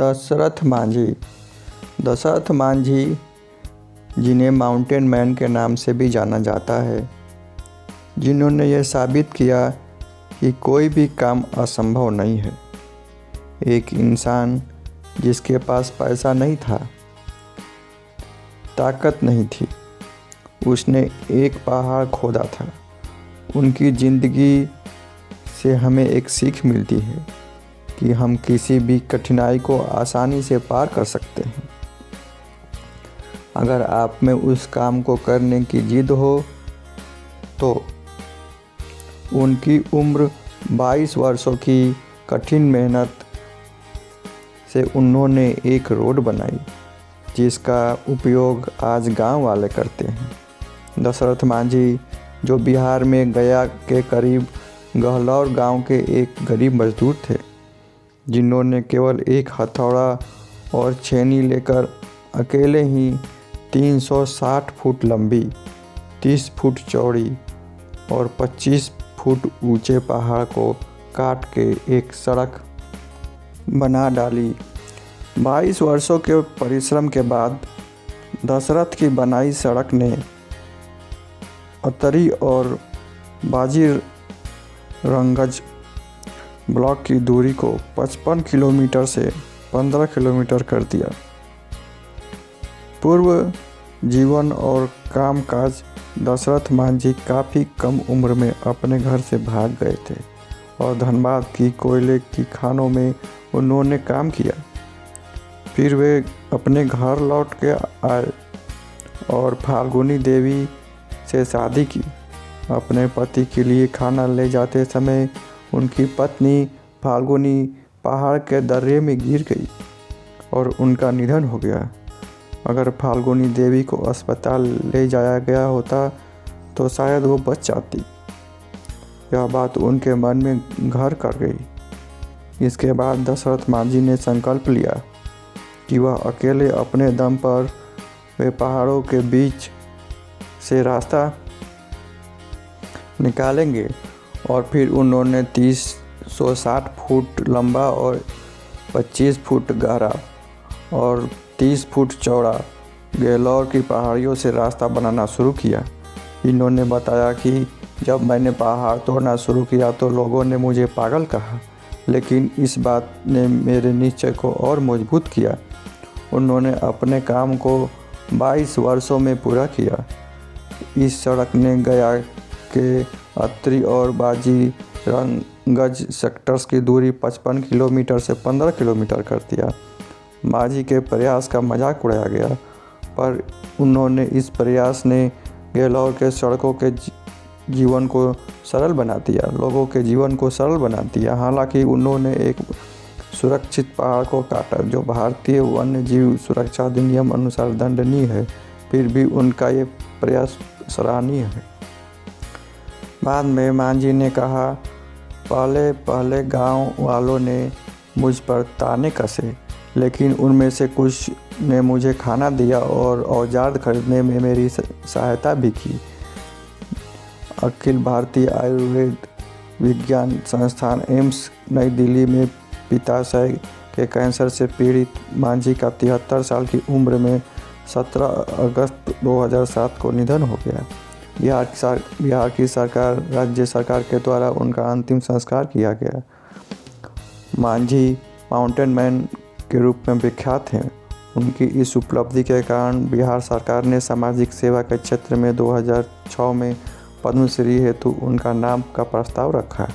दशरथ मांझी। दशरथ मांझी, जिन्हें mountain man के नाम से भी जाना जाता है, जिन्होंने यह साबित किया कि कोई भी काम असंभव नहीं है। एक इंसान जिसके पास पैसा नहीं था, ताकत नहीं थी, उसने एक पहाड़ खोदा था। उनकी ज़िंदगी से हमें एक सीख मिलती है कि हम किसी भी कठिनाई को आसानी से पार कर सकते हैं, अगर आप में उस काम को करने की जिद हो तो। उनकी उम्र 22 वर्षों की कठिन मेहनत से उन्होंने एक रोड बनाई, जिसका उपयोग आज गांव वाले करते हैं। दशरथ मांझी, जो बिहार में गया के करीब गहलौर गांव के एक गरीब मजदूर थे, जिन्होंने केवल एक हथौड़ा और छेनी लेकर अकेले ही 360 फुट लंबी, 30 फुट चौड़ी और 25 फुट ऊंचे पहाड़ को काट के एक सड़क बना डाली। 22 वर्षों के परिश्रम के बाद दशरथ की बनाई सड़क ने अतरी और बाजीरंगज ब्लॉक की दूरी को 55 किलोमीटर से 15 किलोमीटर कर दिया। पूर्व जीवन और कामकाज। दशरथ मांझी काफ़ी कम उम्र में अपने घर से भाग गए थे और धनबाद की कोयले की खानों में उन्होंने काम किया। फिर वे अपने घर लौट के आए और फाल्गुनी देवी से शादी की। अपने पति के लिए खाना ले जाते समय उनकी पत्नी फाल्गुनी पहाड़ के दर्रे में गिर गई और उनका निधन हो गया। अगर फाल्गुनी देवी को अस्पताल ले जाया गया होता तो शायद वो बच जाती। यह बात उनके मन में घर कर गई। इसके बाद दशरथ मांझी ने संकल्प लिया कि वह अकेले अपने दम पर वे पहाड़ों के बीच से रास्ता निकालेंगे। और फिर उन्होंने 360 फुट लंबा और 25 फुट गहरा और 30 फुट चौड़ा गहलौर की पहाड़ियों से रास्ता बनाना शुरू किया। इन्होंने बताया कि जब मैंने पहाड़ तोड़ना शुरू किया तो लोगों ने मुझे पागल कहा, लेकिन इस बात ने मेरे निश्चय को और मजबूत किया। उन्होंने अपने काम को 22 वर्षों में पूरा किया। इस सड़क ने गया के अतरी और बाजीरंगज सेक्टर्स की दूरी 55 किलोमीटर से 15 किलोमीटर कर दिया। मांझी के प्रयास का मजाक उड़ाया गया, पर उन्होंने इस प्रयास ने गहलौर के सड़कों के जीवन को सरल बना दिया, लोगों के जीवन को सरल बना दिया। हालांकि उन्होंने एक सुरक्षित पहाड़ को काटा, जो भारतीय वन्य जीव सुरक्षा अधिनियम अनुसार दंडनीय है, फिर भी उनका ये प्रयास सराहनीय है। बाद में मांझी ने कहा, पहले पहले गांव वालों ने मुझ पर ताने कसे, लेकिन उनमें से कुछ ने मुझे खाना दिया और औजार खरीदने में मेरी सहायता भी की। अखिल भारतीय आयुर्वेद विज्ञान संस्थान एम्स नई दिल्ली में पित्ताशय के कैंसर से पीड़ित मांझी का 73 साल की उम्र में 17 अगस्त 2007 को निधन हो गया। बिहार की सरकार, राज्य सरकार के द्वारा उनका अंतिम संस्कार किया गया। मांझी माउंटेन मैन के रूप में विख्यात हैं। उनकी इस उपलब्धि के कारण बिहार सरकार ने सामाजिक सेवा के क्षेत्र में 2006 में पद्मश्री हेतु उनका नाम का प्रस्ताव रखा।